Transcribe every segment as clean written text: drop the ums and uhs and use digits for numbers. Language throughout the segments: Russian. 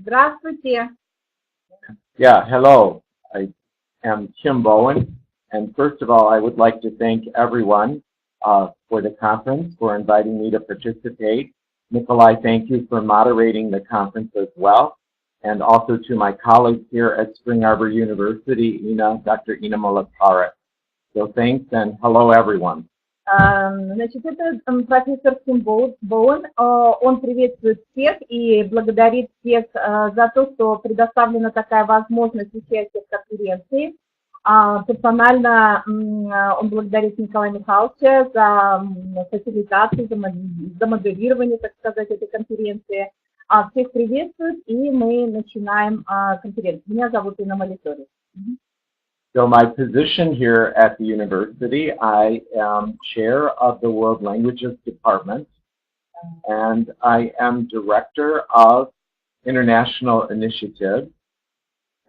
Здравствуйте. Yeah, hello. I am Kim Bowen, and first of all, I would like to thank everyone for the conference, for inviting me to participate. Nikolai, thank you for moderating the conference as well, and also to my colleagues here at Spring Arbor University, Dr. Ina Malapara. So thanks, and hello, everyone. Значит, это профессор Ким Боуэн. Он приветствует всех и благодарит всех за то, что предоставлена такая возможность участия в конференции. Персонально он благодарит Николая Михайловича за фасилитацию, за моделирование, так сказать, этой конференции. Всех приветствует, и мы начинаем конференцию. Меня зовут Инна Малапара. So my position here at the university, I am chair of the World Languages Department, and I am director of international initiatives,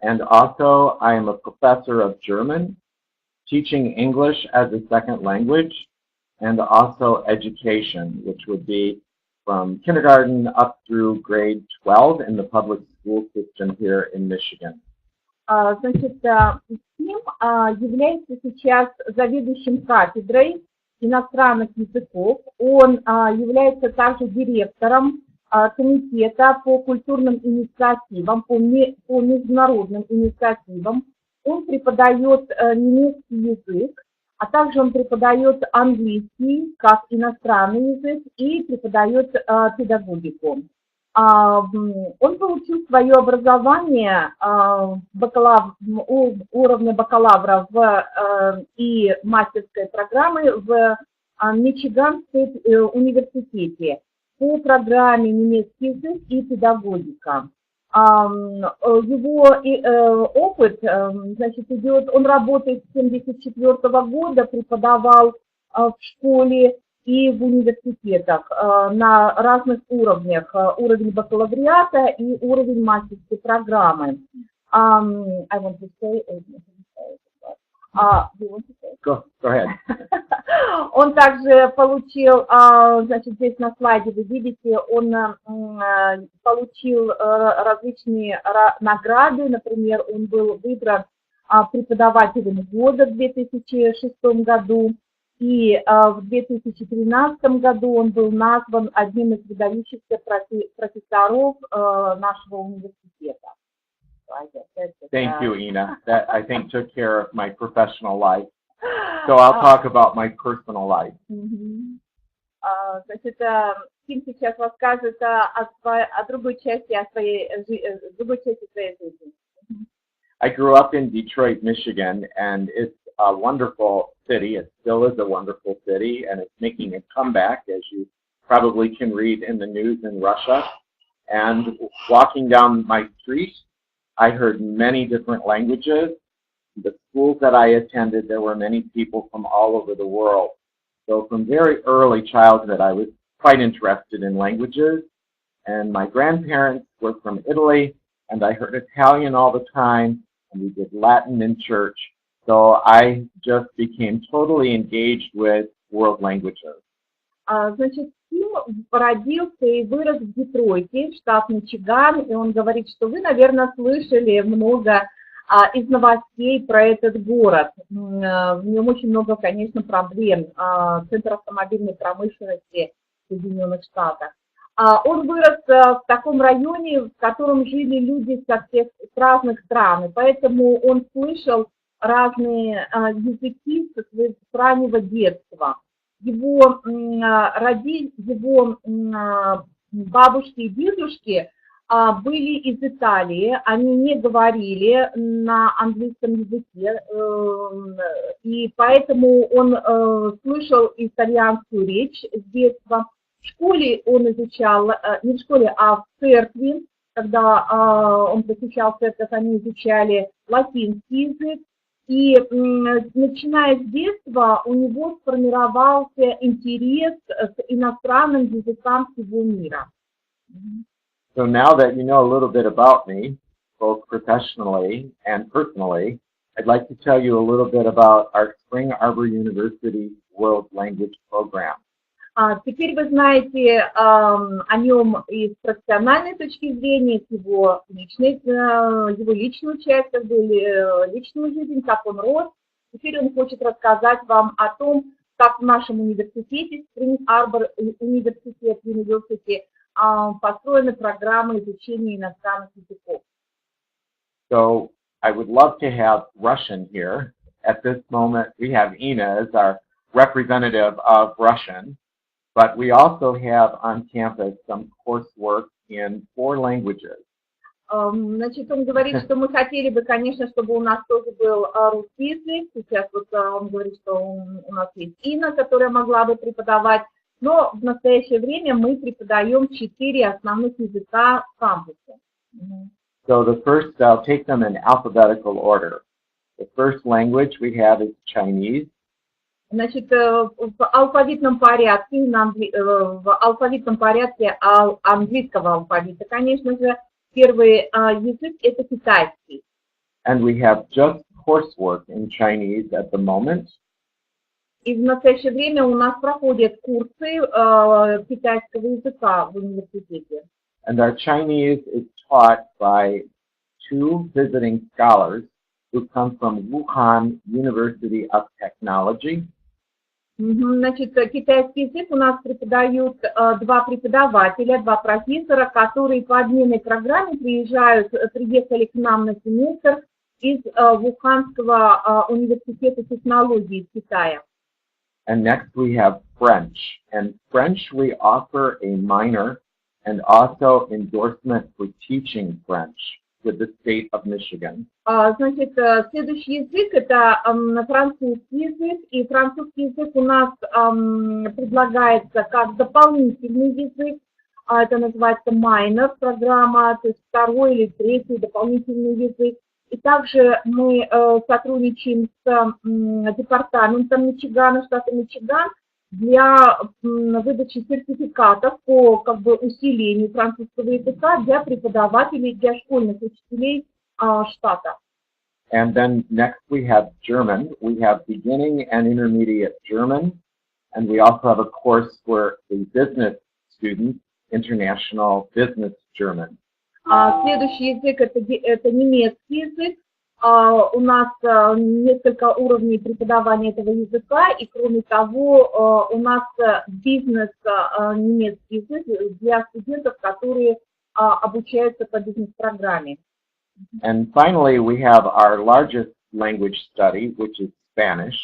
and also I am a professor of German, teaching English as a second language, and also education, which would be from kindergarten up through grade 12 in the public school system here in Michigan. Значит, Ким является сейчас заведующим кафедрой иностранных языков. Он является также директором комитета по культурным инициативам, по международным инициативам. Он преподает немецкий язык, а также он преподает английский как иностранный язык и преподает педагогику. Он получил свое образование уровня бакалавра и мастерской программы в Мичиганском университете по программе немецкий язык и педагогика. Его опыт, значит, идет, он работает с 1974 года, преподавал в школе и в университетах на разных уровнях, уровень бакалавриата и уровень мастерской программы. Go ahead. Он также получил, значит, здесь на слайде вы видите, он получил различные награды, например, он был выбран преподавателем года в 2006 году. И в 2013 году он был назван одним из выдающихся профессоров нашего университета. Thank you, Ina. That, I think, took care of my professional life. So I'll talk about my personal life. Значит, Ким сейчас расскажет о другой части своей жизни. I grew up in Detroit, Michigan, and it's a wonderful city. It still is a wonderful city, and it's making a comeback, as you probably can read in the news in Russia. And walking down my street, I heard many different languages. The schools that I attended, there were many people from all over the world. So from very early childhood, I was quite interested in languages. And my grandparents were from Italy, and I heard Italian all the time, and we did Latin in church. So I just became totally engaged with world languages. Значит, Ким родился и вырос в Детройте, штат Мичиган, и он говорит, что вы, наверное, слышали много из новостей про этот город. В нем очень много, конечно, проблем. Центр автомобильной промышленности в Соединенных Штатах. Он вырос в таком районе, в котором жили люди с разных стран, и поэтому он слышал разные языки с раннего детства. Его бабушки и дедушки были из Италии, они не говорили на английском языке, и поэтому он слышал итальянскую речь с детства. В школе он изучал, не в школе, а в церкви, когда он посещал церковь, они изучали латинский язык. И начиная с детства у него сформировался интерес к иностранным языкам всего мира. So now that you know a little bit about me, both professionally and personally, I'd like to tell you a little bit about our Spring Arbor University World Language Program. Теперь вы знаете о нем и с профессиональной точки зрения, с его личную часть, как бы, личную жизнь, как он рос. Теперь он хочет рассказать вам о том, как в нашем университете, Спринг-Арбор университет, построены программы изучения иностранных языков. So I would love to have Russian here. At this moment, we have Ina as our representative of Russian, but we also have on campus some coursework in 4 languages. Значит, он говорит, что мы хотели бы, конечно, чтобы у нас тоже был русский язык. Сейчас вот он говорит, что у нас есть Инна, которая могла бы преподавать, но в настоящее время мы преподаем 4 основных языка в кампусе. So the first, I'll take them in alphabetical order. The first language we have is Chinese. Значит, в алфавитном порядке английского алфавита, конечно же, первый язык – это китайский. And we have just coursework in Chinese at the moment. И в настоящее время у нас проходят курсы китайского языка в университете. And our Chinese is taught by 2 visiting scholars who come from Wuhan University of Technology. Значит, китайский язык у нас преподают 2 преподавателя, 2 профессора, которые по обменной программе приехали к нам на семестр из Вуханского университета технологий в Китае. And next we have French. And French we offer a minor and also endorsement for teaching French with the state of Michigan. Значит, следующий язык – это французский язык, и французский язык у нас предлагается как дополнительный язык, это называется minor программа, то есть 2-й или 3-й дополнительный язык. И также мы сотрудничаем с департаментом Мичигана, штата Мичиган, для выдачи сертификатов по усилению французского языка для преподавателей, для школьных учителей штата. And then next we have German. We have beginning and intermediate German, and we also have a course for the business students, international business German. Следующий язык это немецкий язык. У нас несколько уровней преподавания этого языка, и кроме того у нас бизнес немецкий язык для студентов, которые обучаются по бизнес-программе. And finally, we have our largest language study, which is Spanish.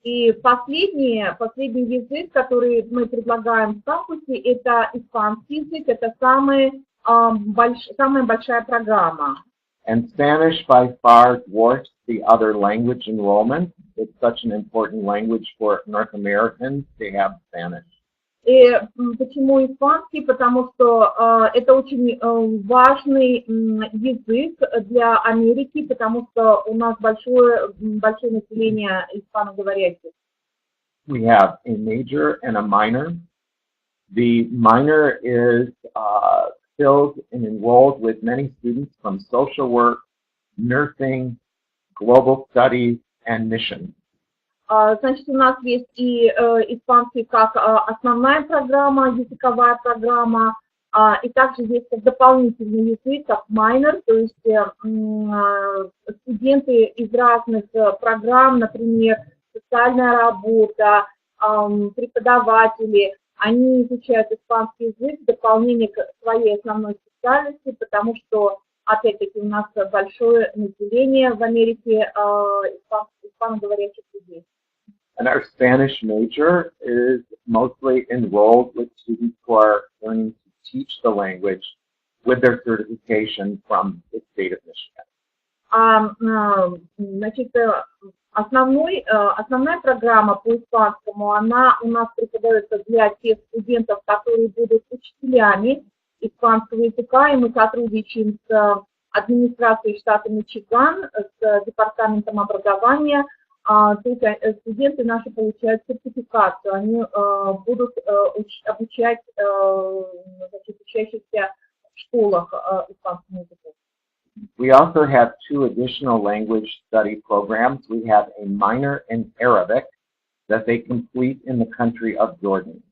И последний язык, который мы предлагаем в кампусе, это испанский язык, это самая большая программа. And Spanish by far dwarfs the other language enrollment. It's such an important language for North Americans to have Spanish. И почему испанский? Потому что это очень важный язык для Америки, потому что у нас большое население испаноговорящих. We have a major and a minor. The minor is filled and enrolled with many students from social work, nursing, global studies, and missions. Значит, у нас есть и испанский как основная программа, языковая программа, и также есть как дополнительный язык, как minor, то есть студенты из разных программ, например, социальная работа, преподаватели, они изучают испанский язык в дополнение к своей основной специальности, потому что, опять-таки, у нас большое население в Америке испаноговорящих людей. And our Spanish major is mostly enrolled with students who are learning to teach the language with their certification from the state of Michigan. Значит, основная программа по испанскому, она у нас преподается для тех студентов, которые будут учителями испанского языка, и мы сотрудничаем с администрацией штата Мичиган, с департаментом образования. Тут студенты наши получают сертификацию, они будут обучать учащихся в школах испанскому языку. We also have 2 additional language study programs. We have a minor in Arabic that they complete in the country of Jordan.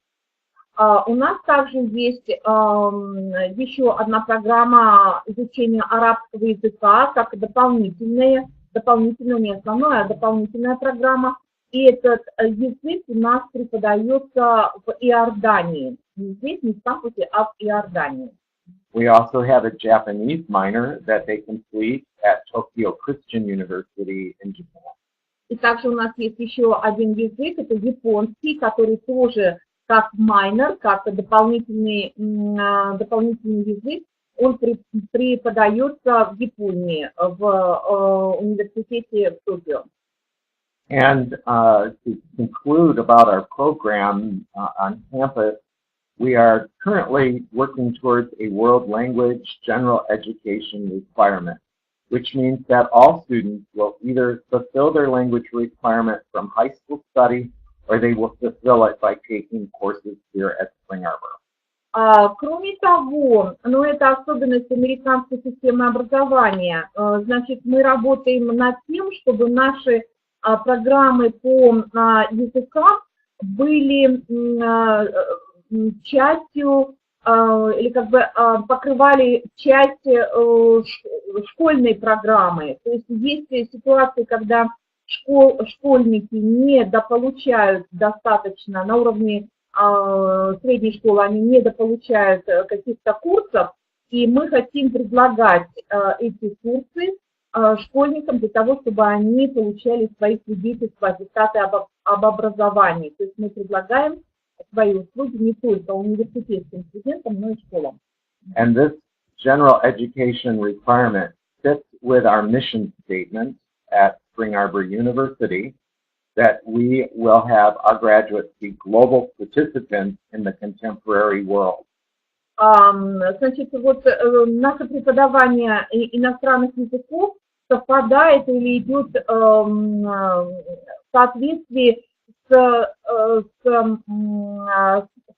У нас также есть еще одна программа изучения арабского языка, как дополнительная, не основная, а дополнительная программа. И этот язык у нас преподается в Иордании. Не здесь, не в кампусе, а в Иордании. We also have a Japanese minor that they complete at Tokyo Christian University in Japan. И также у нас есть еще один язык, это японский, который тоже как майнер, как дополнительный язык, он преподается в Японии, в университете в Токио. And to conclude about our program on campus, we are currently working towards a world language general education requirement, which means that all students will either fulfill their language requirement from high school study or they will fulfill it by taking courses here at Spring Arbor. Кроме того, но это особенность американской системы образования, значит, мы работаем над тем, чтобы наши программы по языкам были частью или как бы покрывали часть школьной программы. То есть есть ситуации, когда школьники недополучают достаточно на уровне средней школы, они недополучают каких-то курсов, и мы хотим предлагать эти курсы школьникам для того, чтобы они получали свои свидетельства, аттестаты об образовании. То есть мы предлагаем свои услуги не только университетским студентам, но и школам. And this general education requirement fits with our mission statement at Spring Arbor University that we will have our graduates be global participants in the contemporary world. Значит, вот наше преподавание иностранных языков совпадает или идет в соответствии с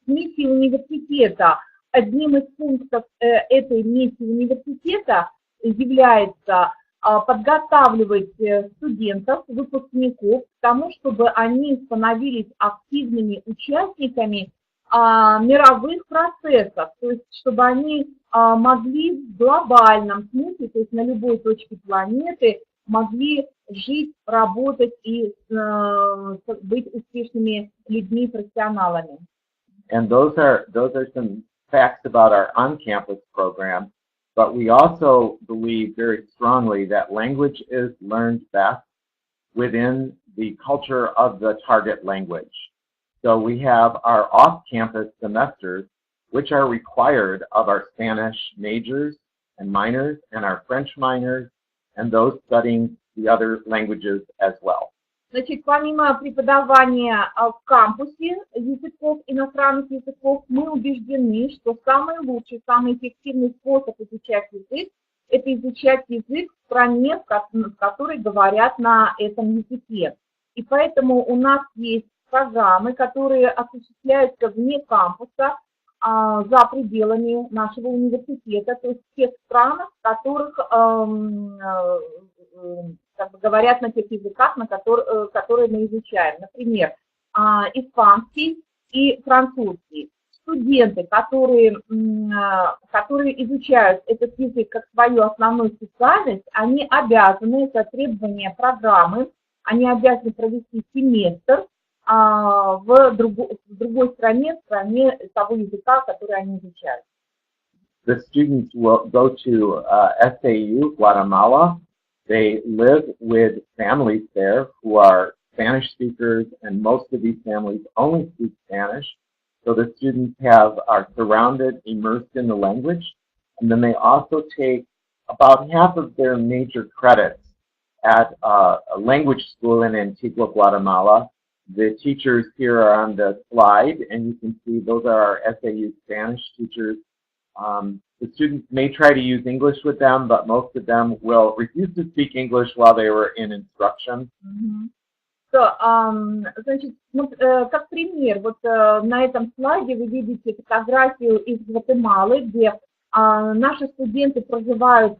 миссией университета. Одним из пунктов этой миссии университета является подготавливать студентов, выпускников к тому, чтобы они становились активными участниками мировых процессов, то есть чтобы они могли в глобальном смысле, то есть на любой точке планеты, могли жить, работать и быть успешными людьми, профессионалами. And those are some facts about our on-campus program, but we also believe very strongly that language is learned best within the culture of the target language. So we have our off-campus semesters, which are required of our Spanish majors and minors and our French minors and those studying the other languages as well. Значит, помимо преподавания в кампусе языков, иностранных языков, мы убеждены, что самый лучший, самый эффективный способ изучать язык – это изучать язык в стране, в которой говорят на этом языке. И поэтому у нас есть программы, которые осуществляются вне кампуса, за пределами нашего университета, то есть в тех странах, в которых как бы говорят на тех языках, которые мы изучаем. Например, испанский и французский. Студенты, которые изучают этот язык как свою основную специальность, они обязаны, это требование программы, они обязаны провести семестр в другой стране, в стране того языка, который они изучают. The students will go to SAU, Guatemala. They live with families there who are Spanish speakers, and most of these families only speak Spanish. So the students are surrounded, immersed in the language, and then they also take about half of their major credits at a language school in Antigua, Guatemala. The teachers here are on the slide, and you can see those are our SAU Spanish teachers. The students may try to use English with them, but most of them will refuse to speak English while they were in instruction. Значит, как пример, вот на этом слайде вы видите фотографию из Гватемалы, где наши студенты проживают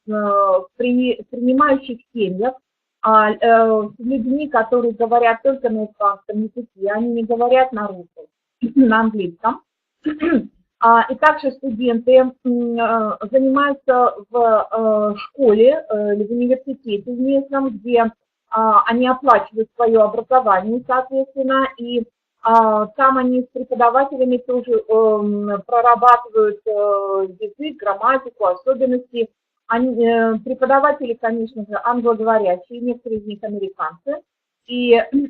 в принимающих семьях, с людьми, которые говорят только на испанском языке, они не говорят на русском. на английском. И также студенты занимаются в школе или в университете местном, где они оплачивают свое образование, соответственно, и там они с преподавателями тоже прорабатывают язык, грамматику, особенности. Преподаватели, конечно же, англоговорящие, некоторые из них американцы,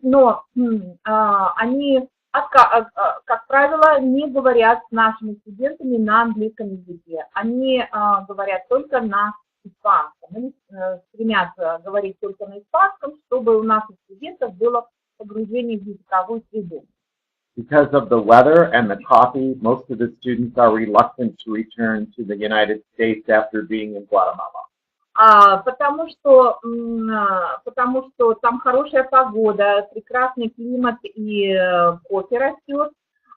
но они, как правило, не говорят с нашими студентами на английском языке. Они говорят только на испанском. Они стремятся говорить только на испанском, чтобы у наших студентов было погружение в языковую среду. Because of the weather and the coffee, most of the students are reluctant to return to the United States after being in Guatemala. Потому что там хорошая погода, прекрасный климат и кофе растет.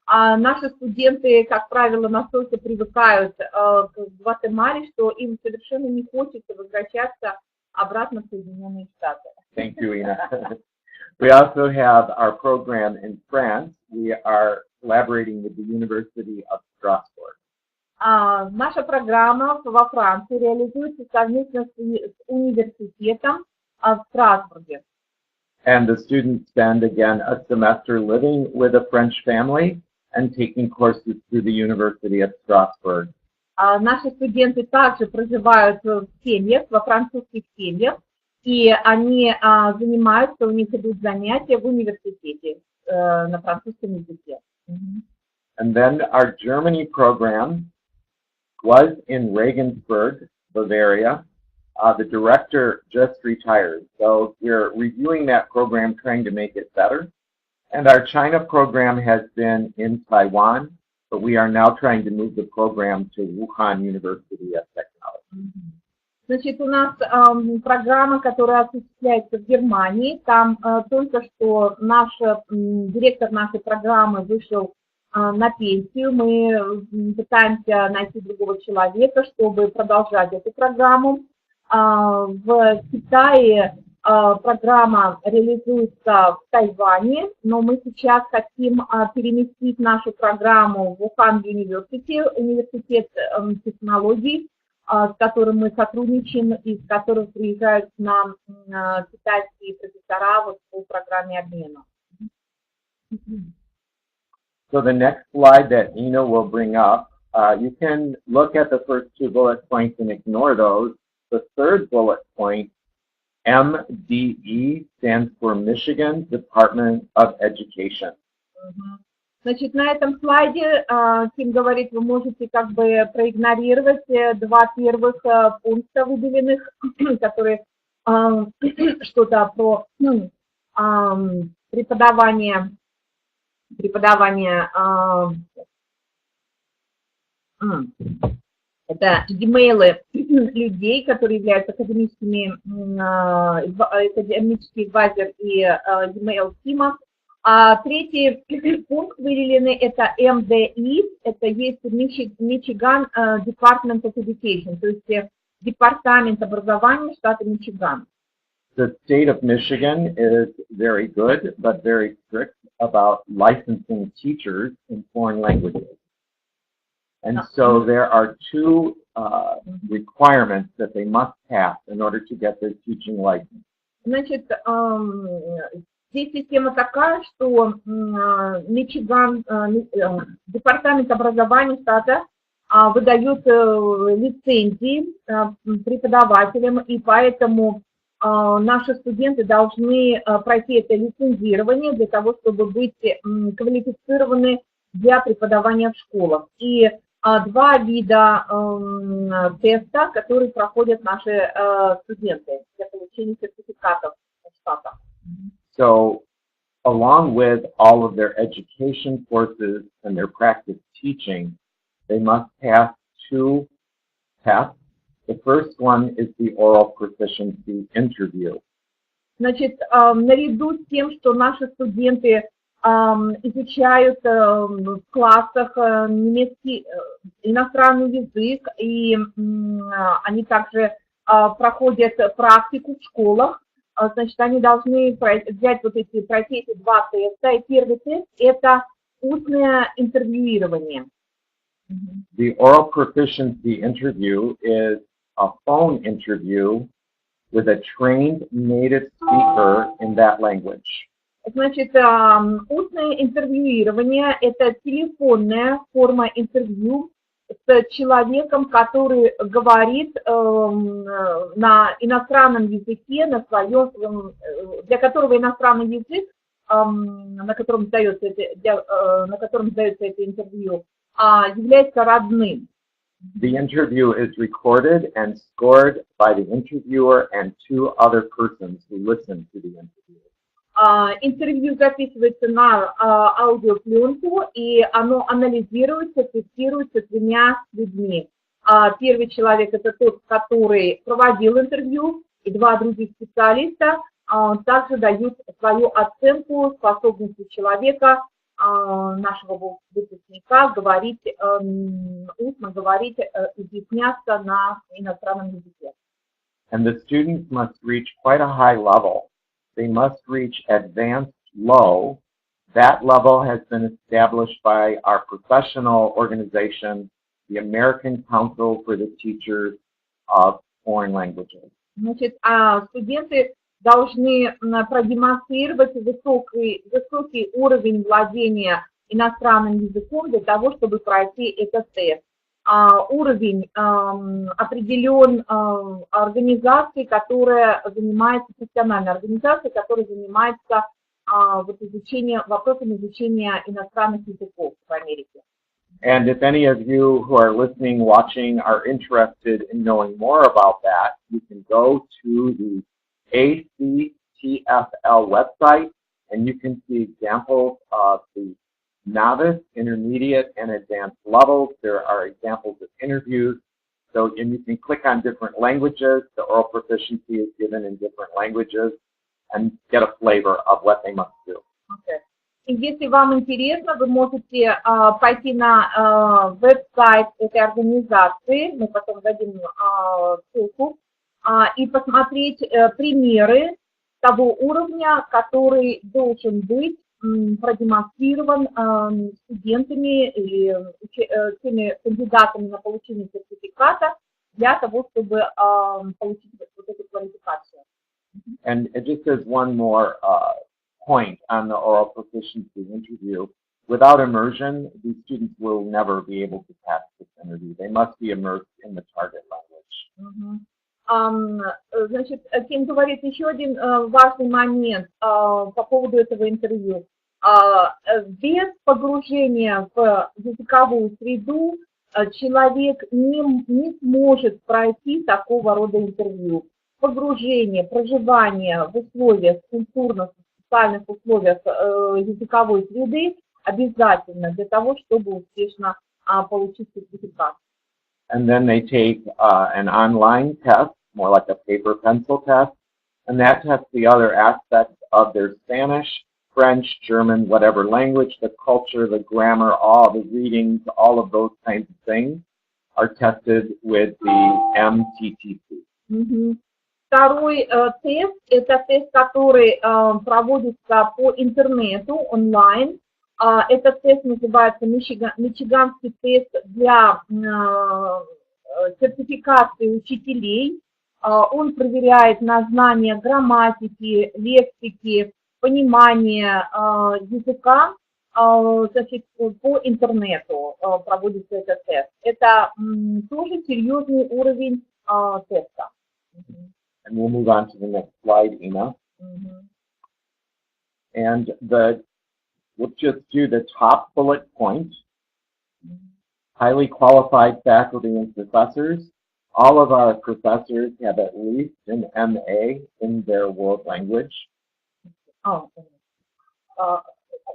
А наши студенты, как правило, настолько привыкают к Гватемале, что им совершенно не хочется возвращаться обратно в Соединенные Штаты. Thank you, Ina. We also have our program in France. We are collaborating with the University of Strasbourg. Наша программа во Франции реализуется совместно с университетом в Страсбурге. And the students spend, again, a semester living with a French family and taking courses through the University of Strasbourg. Наши студенты также проживают в семьях, во французских семьях, и они занимаются, у них идут занятия в университете на французском языке. And then our Germany program was in Regensburg, Bavaria. The director just retired, so we're reviewing that program, trying to make it better. And our China program has been in Taiwan, but we are now trying to move the program to Wuhan University of Technology. Значит, у нас программа, которая осуществляется в Германии. Там только что наш директор нашей программы вышел на пенсию. Мы пытаемся найти другого человека, чтобы продолжать эту программу. В Китае программа реализуется в Тайване, но мы сейчас хотим переместить нашу программу в Wuhan University, университет технологий, с которым мы сотрудничаем и с которым приезжают к нам китайские профессора вот по программе обмена. So the next slide that Ina will bring up, you can look at the first two bullet points and ignore those. The third bullet point, MDE, stands for Michigan Department of Education. Значит, на этом слайде, Ким говорит, вы можете как бы проигнорировать два первых пункта выделенных, которые что-то про преподавание это e-mail людей, которые являются академический адвайзер и e-mail Кима. А третий пункт выделенный это MDE, это есть Michigan Department of Education, то есть департамент образования штата Мичиган. The state of Michigan is very good, but very strict about licensing teachers in foreign languages. And so there are two requirements that they must pass in order to get their teaching license. Значит, здесь система такая, что Мичиган, департамент образования штата выдает лицензии преподавателям, и поэтому наши студенты должны пройти это лицензирование для того, чтобы быть квалифицированы для преподавания в школах. И два вида теста, которые проходят наши студенты для получения сертификатов штата. So, along with all of their education courses and their practice teaching, they must pass two tests. The first one is the oral proficiency interview. Значит, наряду с тем, что наши студенты изучают в классах немецкий иностранный язык, и они также проходят практику в школах, значит, они должны взять пройти эти два теста. И первый тест – это устное интервьюирование. The oral proficiency interview is a phone interview with a trained native speaker in that language. Значит, устное интервьюирование – это телефонная форма интервью с человеком, который говорит на иностранном языке, на своем, для которого иностранный язык, на котором сдается это интервью, является родным. The interview is recorded and scored by the interviewer and 2 other persons who listen to the interview. Интервью записывается на аудиопленку, и оно анализируется, тестируется 2 людьми. Первый человек – это тот, который проводил интервью, и 2 других специалиста также дают свою оценку способности человека, нашего выпускника, говорить устно, говорить, изъясняться на иностранном языке. And the students must reach quite a high level. They must reach advanced low. That level has been established by our professional organization, the American Council for the Teachers of Foreign Languages. Значит, студенты должны продемонстрировать высокий уровень владения иностранным языком для того, чтобы пройти этот тест. Уровень определен организацией, которая занимается, профессиональной организацией, которая занимается вопросами изучения иностранных языков в Америке. And if any of you who are listening, watching, are interested in knowing more about that, you can go to the ACTFL website, and you can see examples of the novice, intermediate, and advanced levels. There are examples of interviews. So, and you can click on different languages. The oral proficiency is given in different languages and get a flavor of what they must do. Okay. И если вам интересно, вы можете пойти на веб-сайт этой организации, мы потом дадим ссылку, и посмотреть примеры того уровня, который должен быть продемонстрирован студентами или теми кандидатами на получение сертификата для того, чтобы получить вот эту квалификацию. And just as one more point on the oral proficiency interview, without immersion, these students will never be able to pass this interview. They must be immersed in the target language. Значит, Ким говорит еще один важный момент по поводу этого интервью. Без погружения в языковую среду человек не сможет пройти такого рода интервью. Погружение, проживание в условиях, культурных, социальных условиях языковой среды обязательно для того, чтобы успешно получить сертификат. And then they take an online test, more like a paper pencil test, and that tests the other aspects of their Spanish, French, German, whatever language, the culture, the grammar, all the readings, all of those kinds of things are tested with the MTTC. Второй тест – это тест, который проводится по интернету, онлайн. Этот тест называется Мичиганский тест для сертификации учителей. Он проверяет на знание грамматики, лексики, понимание языка. Значит, по интернету проводится этот тест. Это тоже серьезный уровень теста. And we'll move on to the next slide, Ina. And we'll just do the top bullet point. Highly qualified faculty and professors. All of our professors have at least an MA in their world language.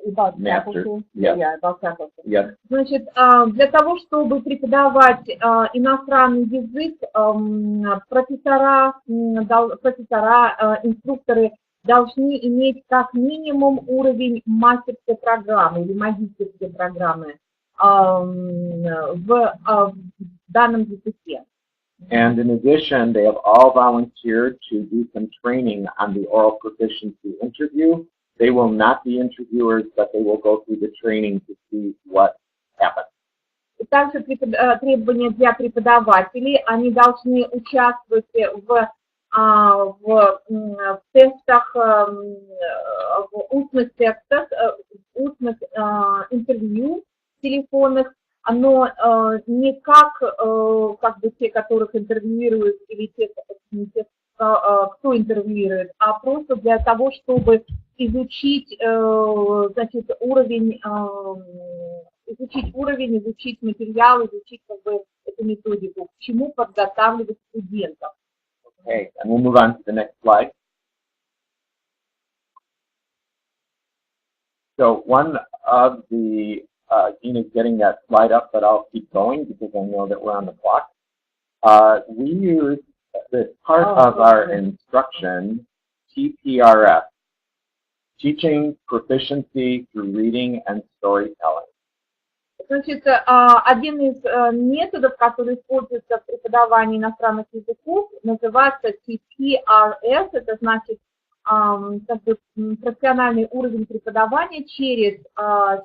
About Master. faculty. Yes. Yeah, about faculty. Yes. Значит, для того, чтобы преподавать иностранный язык, профессора, инструкторы должны иметь как минимум уровень мастерской программы или магистерской программы в данном языке. And in addition, they have all volunteered to do some training on the oral proficiency interview They will not be interviewers, but they will go through the training to see what happens. Также требования для преподавателей, они должны участвовать в тестах, в устных тестах, устных интервью телефонных, но не как бы те, которых интервьюируют, или те, кто интервьюирует, а просто для того, чтобы изучить, значит, уровень, изучить материал, изучить как бы эту методику, к чему подготавливать студентов. Okay, and we'll move on to the next slide. So one of the, Gina's getting that slide up, but I'll keep going because I know that we're on the clock. We use this part of our instruction, TPRS, Teaching Proficiency Through Reading and Storytelling. Значит, один из методов, который используется в преподавании иностранных языков, называется TPRS, это значит как бы профессиональный уровень преподавания через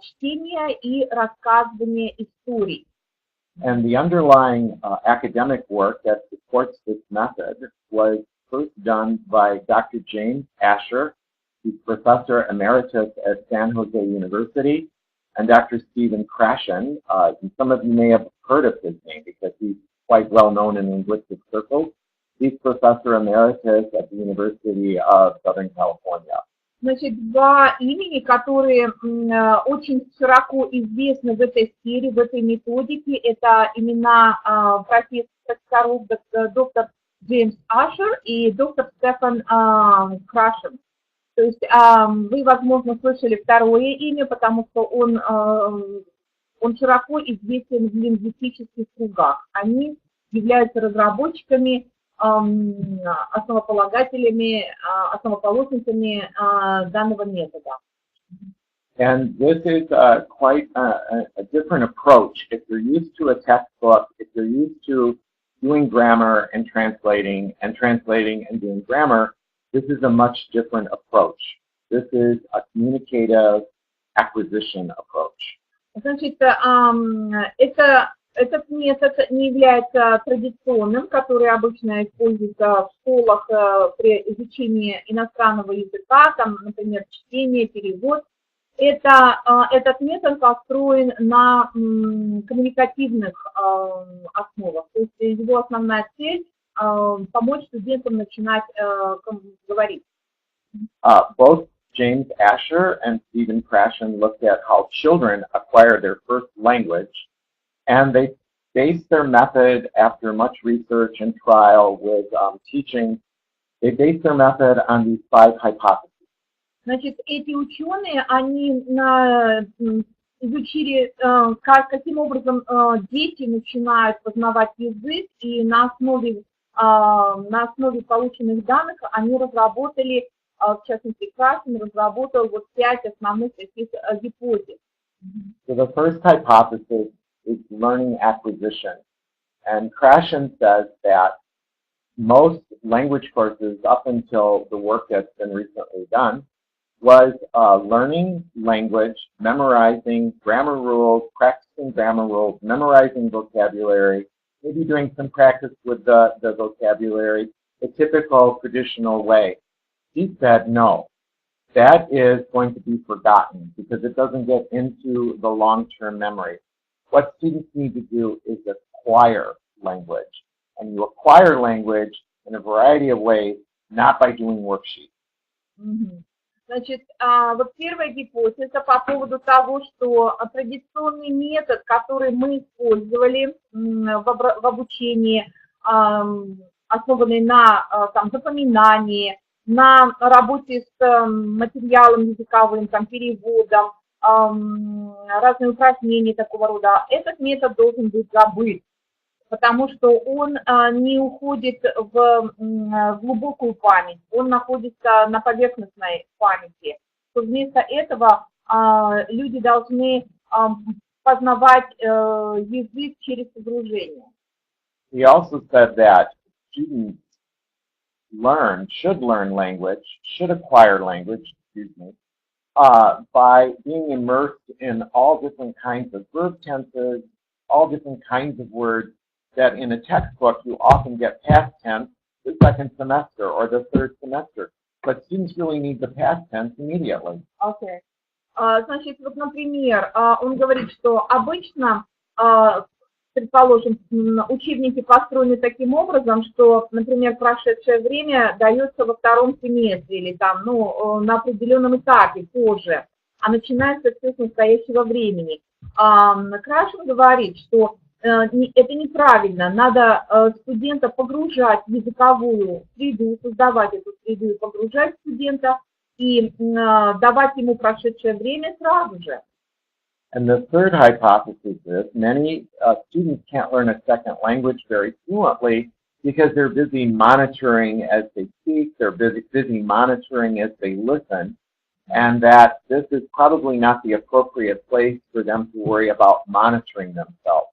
чтение и рассказывание историй. And the underlying academic work that supports this method was first done by Dr. James Asher, who's Professor Emeritus at San Jose University, and Dr. Stephen Krashen. And some of you may have heard of his name because he's quite well known in linguistic circles. He's Professor Emeritus at the University of Southern California. Значит, два имени, которые очень широко известны в этой сфере, в этой методике, это имена профессоров доктор Джеймс Ашер и доктор Стефан Крашен. То есть вы, возможно, слышали второе имя, потому что он широко известен в лингвистических кругах. Они являются разработчиками, основоположниками данного метода. And this is quite a different approach. If you're used to a textbook, if you're used to doing grammar and translating and doing grammar, this is a much different approach. This is a communicative acquisition approach. Значит, этот метод не является традиционным, который обычно используется в школах при изучении иностранного языка, там, например, чтение, перевод. Этот метод построен на коммуникативных основах. То есть его основная цель помочь студентам начинать говорить. Both James Asher and Stephen Krashen looked at how children acquire their first language, and they based their method after much research and trial with teaching. They based their method on these 5 hypotheses. Значит, эти ученые, они изучили, каким образом дети начинают познавать язык, и на основе полученных данных они разработали, в частности, Красин разработал вот 5 основных таких гипотез. So the first hypothesis is learning acquisition. And Krashen says that most language courses up until the work that's been recently done was learning language, memorizing grammar rules, practicing grammar rules, memorizing vocabulary, maybe doing some practice with the vocabulary, the typical traditional way. He said no. That is going to be forgotten because it doesn't get into the long-term memory. What students need to do is acquire language. And you acquire language in a variety of ways, not by doing worksheets. Значит, вот первая гипотеза по поводу того, что традиционный метод, который мы использовали в обучении, основанный на запоминании, на работе с материалом языковым, переводом, разные упражнения такого рода, этот метод должен быть забыт, потому что он не уходит в глубокую память, он находится на поверхностной памяти. Вместо этого люди должны познавать язык через погружение. He also said that students should learn language, should acquire language, by being immersed in all different kinds of verb tenses, all different kinds of words that in a textbook you often get past tense the second semester or the third semester. But students really need the past tense immediately. Okay. Значит, вот, например, он говорит, что обычно, предположим, учебники построены таким образом, что, например, прошедшее время дается во втором семестре или там, ну, на определенном этапе позже, а начинается все с настоящего времени. Крашен говорит, что это неправильно, надо студента погружать в языковую среду, создавать эту среду и погружать студента, и давать ему прошедшее время сразу же. And the third hypothesis is many students can't learn a second language very fluently because they're busy monitoring as they speak, they're busy monitoring as they listen, and that this is probably not the appropriate place for them to worry about monitoring themselves.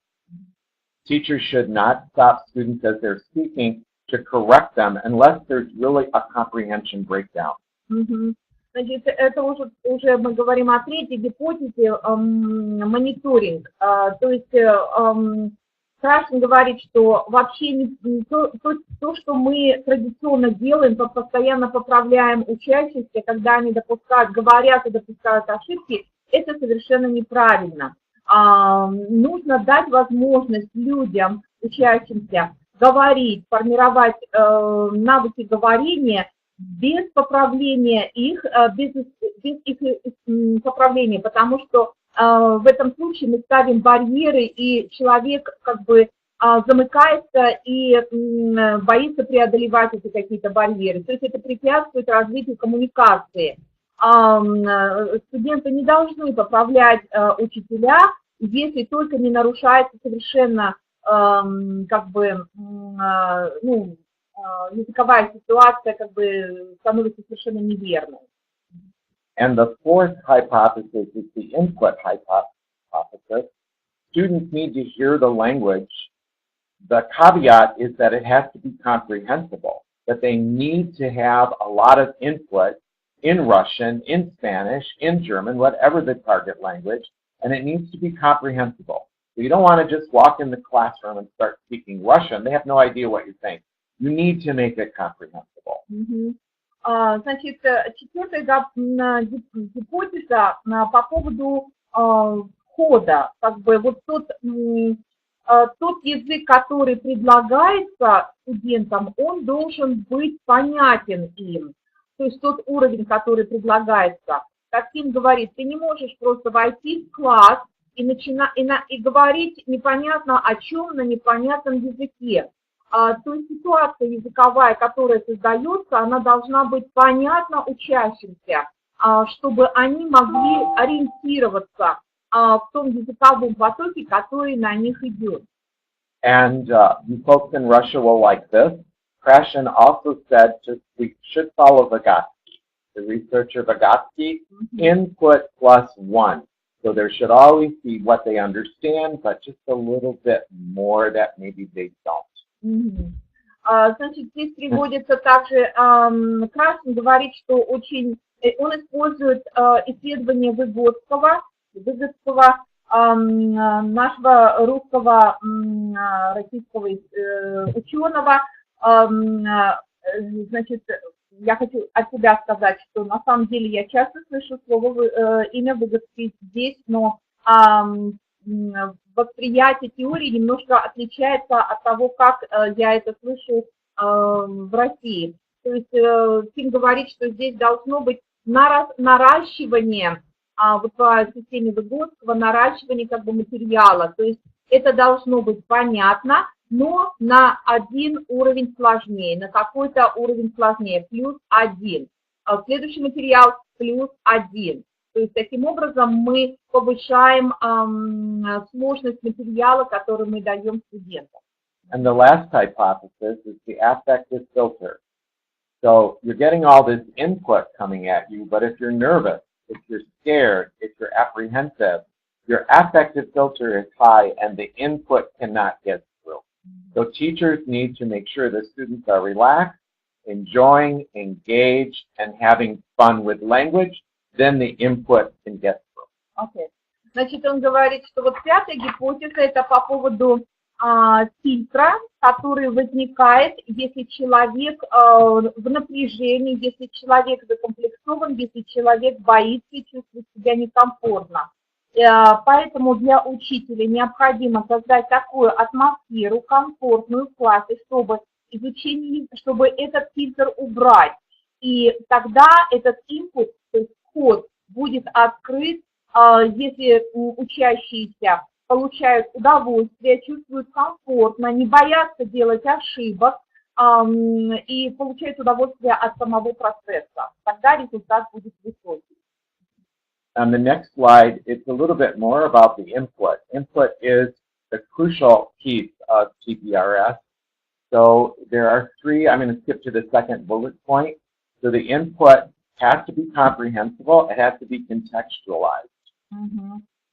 Teachers should not stop students as they're speaking to correct them unless there's really a comprehension breakdown. Значит, это уже мы говорим о третьей гипотезе, мониторинг. То есть Крашен говорит, что вообще то, что мы традиционно делаем, постоянно поправляем учащихся, когда они говорят и допускают ошибки, это совершенно неправильно. Нужно дать возможность людям, учащимся, говорить, формировать навыки говорения без поправления их, без их поправления, потому что в этом случае мы ставим барьеры, и человек как бы замыкается и боится преодолевать эти какие-то барьеры. То есть это препятствует развитию коммуникации. Студенты не должны поправлять учителя, если только не нарушается совершенно как бы, ну, языковая ситуация как бы становится совершенно неверной. And the fourth hypothesis is the input hypothesis. Students need to hear the language. The caveat is that it has to be comprehensible, that they need to have a lot of input in Russian, in Spanish, in German, whatever the target language, and it needs to be comprehensible. So you don't want to just walk in the classroom and start speaking Russian. They have no idea what you're saying. You need to make it comprehensible. Значит, четвертая гипотеза по поводу входа, как бы вот тот язык, который предлагается студентам, он должен быть понятен им. То есть тот уровень, который предлагается. Как Ким говорит, ты не можешь просто войти в класс и говорить непонятно о чем на непонятном языке. То есть ситуация языковая, которая создается, она должна быть понятна учащимся, чтобы они могли ориентироваться в том языковом потоке, который на них идет. And you folks in Russia will like this. Krashen also said we should follow Vygotsky, the researcher Vygotsky, input plus one. So there should always be what they understand, but just a little bit more that maybe they don't. Значит, здесь приводится также, Крашен говорит, что он использует исследования Выгодского, нашего русского, российского ученого. Значит, я хочу от себя сказать, что на самом деле я часто слышу имя Выгодский здесь, но восприятие теории немножко отличается от того, как я это слышу в России. То есть Ким говорит, что здесь должно быть наращивание, вот по системе Выгодского, наращивание как бы материала. То есть это должно быть понятно, но на один уровень сложнее, на какой-то уровень сложнее, плюс один. Следующий материал плюс один. То есть таким образом мы повышаем сложность материала, который мы даем студентам. And the last hypothesis is the affective filter. So you're getting all this input coming at you, but if you're nervous, if you're scared, if you're apprehensive, your affective filter is high and the input cannot get through. So teachers need to make sure the students are relaxed, enjoying, engaged, and having fun with language. then the input can get through. Okay. Значит, он говорит, что вот пятая гипотеза это по поводу фильтра, который возникает, если человек в напряжении, если человек закомплексован, если человек боится и чувствует себя некомфортно. Поэтому для учителя необходимо создать такую атмосферу комфортную в классе, чтобы изучение, чтобы этот фильтр убрать. И тогда этот input, то есть вход, будет открыт, если учащиеся получают удовольствие, чувствуют комфортно, не боятся делать ошибок и получают удовольствие от самого процесса. Тогда результат будет высокий. On the next slide, it's a little bit more about the input. Input is the crucial piece of TPRS. So there are three. I'm going to skip to the second bullet point. So the input has to be comprehensible. It has to be contextualized.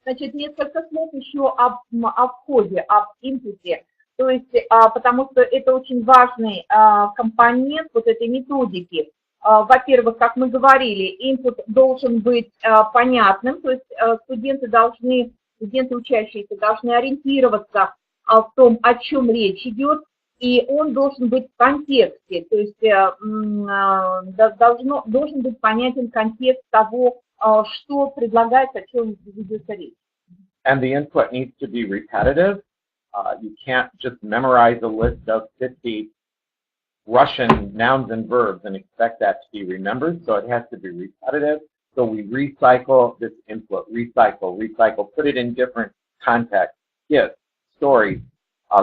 Значит, несколько слов еще о входе, об инпуте. То есть, потому что это очень важный компонент вот этой методики. Во-первых, как мы говорили, input должен быть понятным, то есть студенты учащиеся должны ориентироваться в том, о чем речь идет, и он должен быть в контексте, то есть должен быть понятен контекст того, что предлагается, о чем ведется речь. And the input needs to be repetitive. You can't just memorize a list of 50 Russian nouns and verbs and expect that to be remembered, so it has to be repetitive. So we recycle this input, recycle, put it in different contexts, gifts, stories,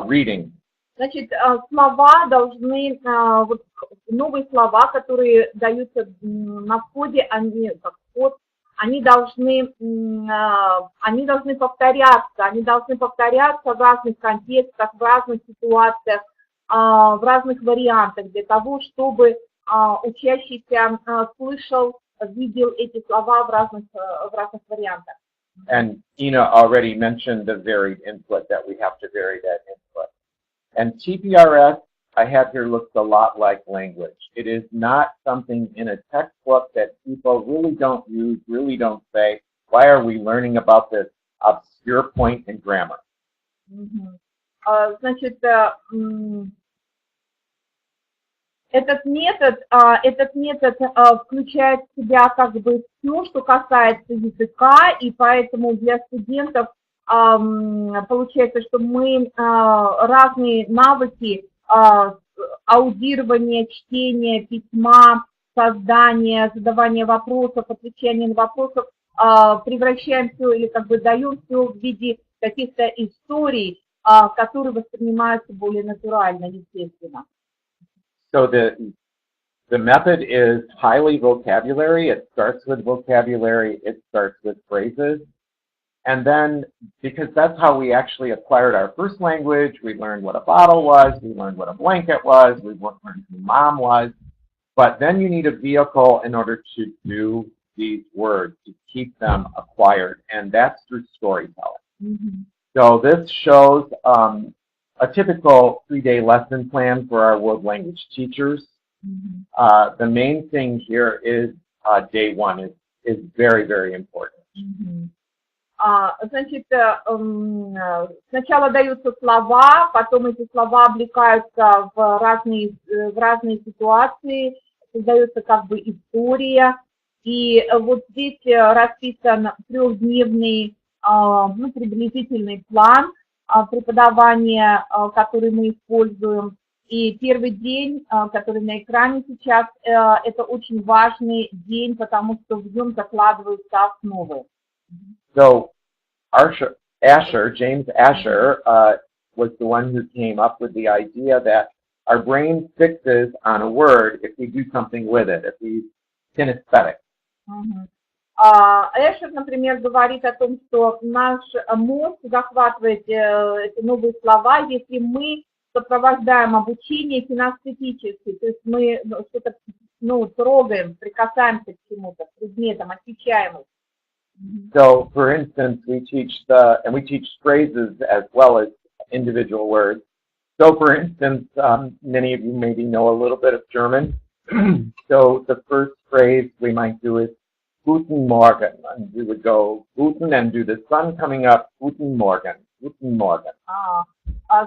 reading. Значит, слова должны, вот новые слова, которые даются на входе, они как вход, они должны повторяться в разных контекстах, в разных ситуациях, в разных вариантах, для того, чтобы учащийся слышал, видел эти слова в разных вариантах. And Ina already mentioned the varied input, that we have to vary that input. And TPRS, I have here, looks a lot like language. It is not something in a textbook that people really don't use, really don't say, why are we learning about this obscure point in grammar? Значит, этот метод включает в себя как бы все, что касается языка, и поэтому для студентов получается, что мы разные навыки аудирования, чтения, письма, создания, задавания вопросов, отвечания на вопросы превращаем все или как бы даем все в виде каких-то историй, которые воспринимаются более натурально, естественно. So the method is highly vocabulary. It starts with vocabulary. It starts with phrases. And then, because that's how we actually acquired our first language, we learned what a bottle was, we learned what a blanket was, we learned who mom was. But then you need a vehicle in order to do these words, to keep them acquired, and that's through storytelling. So this shows a typical 3-day lesson plan for our world language teachers. The main thing here is day one is very, very important. Значит, сначала даются слова, потом эти слова облекаются в разные ситуации, создается как бы история. И вот здесь расписан 3-дневный, приблизительный план преподавания, который мы используем. И первый день, который на экране сейчас, это очень важный день, потому что в нем закладываются основы. So James Asher, was the one who came up with the idea that our brain fixes on a word if we do something with it, if we kinesthetic. Эшер, например, говорит о том, что наш мозг захватывает эти новые слова, если мы сопровождаем обучение кинестетически, то есть мы что-то трогаем, прикасаемся к чему-то, к предметам, отвечаем их. So, for instance, we teach phrases as well as individual words. So, for instance, many of you maybe know a little bit of German. So, the first phrase we might do is, Guten Morgen. And we would go Guten and do the sun coming up. Guten Morgen. Guten Morgen.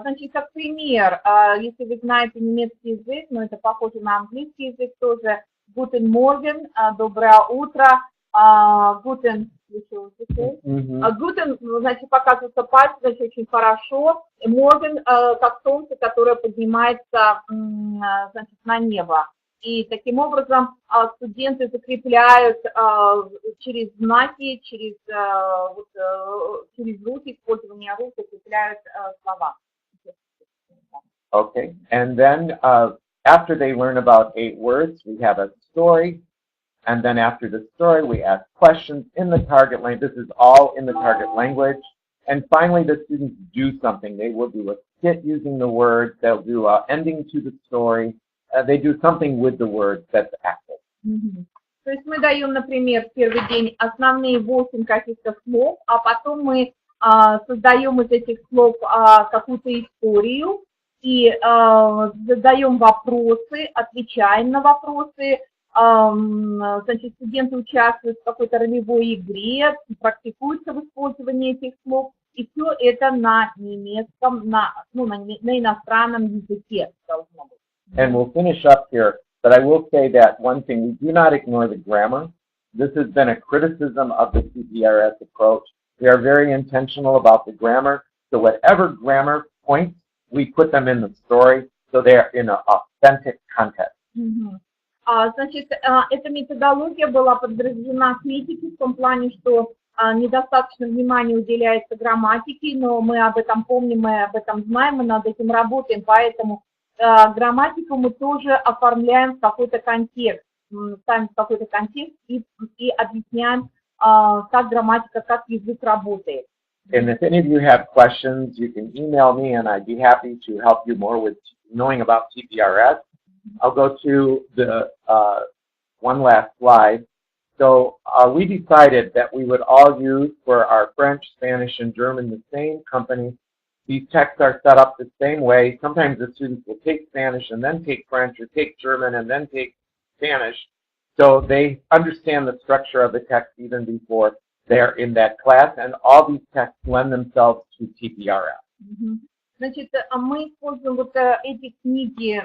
Значит, как пример, если вы знаете немецкий язык, но это похоже на английский язык тоже, Guten Morgen, доброе утро, Guten, Guten, значит, показывается пальцы, значит, очень хорошо, Morgen, как солнце, которое поднимается, значит, на небо. И таким образом студенты закрепляют через знаки, через руки, использование рук, закрепляют слова. Okay, and then after they learn about 8 words, we have a story, and then after the story, we ask questions in the target language. This is all in the target language. And finally, the students do something. They will do a skit using the words. They'll do an ending to the story. They do something with the words that's active. То есть мы даем, например, в первый день основные 8 каких-то слов, а потом мы создаем из этих слов какую-то историю и задаем вопросы, отвечаем на вопросы. Значит, студенты участвуют в какой-то ролевой игре, практикуются в использовании этих слов, и все это на немецком, на иностранном языке должно быть. And we'll finish up here, but I will say that one thing, we do not ignore the grammar. This has been a criticism of the CPRS approach. We are very intentional about the grammar, so whatever grammar points, we put them in the story, so they are in an authentic context. Значит, эта методология была подвержена критике в том плане, что недостаточно внимания уделяется грамматике, но мы об этом помним, мы об этом знаем, мы над этим работаем, поэтому грамматику мы тоже оформляем в какой-то контекст, ставим в какой-то контекст и объясняем, как грамматика, как язык работает. And if any of you have questions, you can email me and I'd be happy to help you more with knowing about CPRS. I'll go to the one last slide. So we decided that we would all use for our French, Spanish, and German the same company. These texts are set up the same way. Sometimes the students will take Spanish and then take French, or take German and then take Spanish. So they understand the structure of the text even before they're in that class, and all these texts lend themselves to TPRS. Значит, мы используем вот эти книги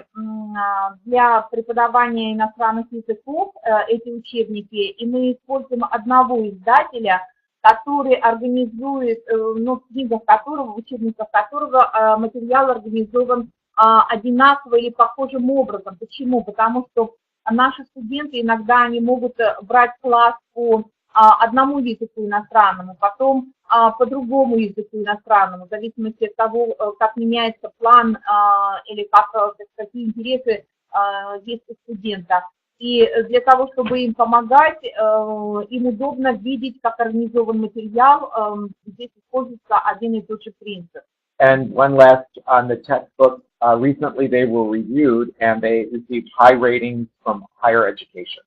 для преподавания иностранных языков, эти учебники, и мы используем одного издателя, который организует, в книгах которого, в учебниках которого материал организован одинаково или похожим образом. Почему? Потому что наши студенты иногда они могут брать класс по одному языку иностранному, потом по другому языку иностранному, в зависимости от того, как меняется план или какие интересы есть у студента. И для того, чтобы им помогать, им удобно видеть, как организован материал, здесь используется один и тот же принцип. And one last on the textbook, recently they were reviewed and they received high ratings from higher education.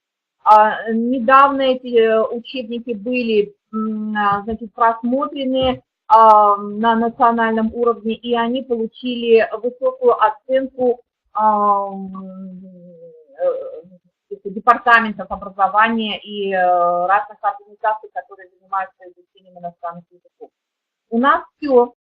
Недавно эти учебники были, значит, просмотрены на национальном уровне, и они получили высокую оценку департаментов образования и разных организаций, которые занимаются изучением иностранных языков. У нас все.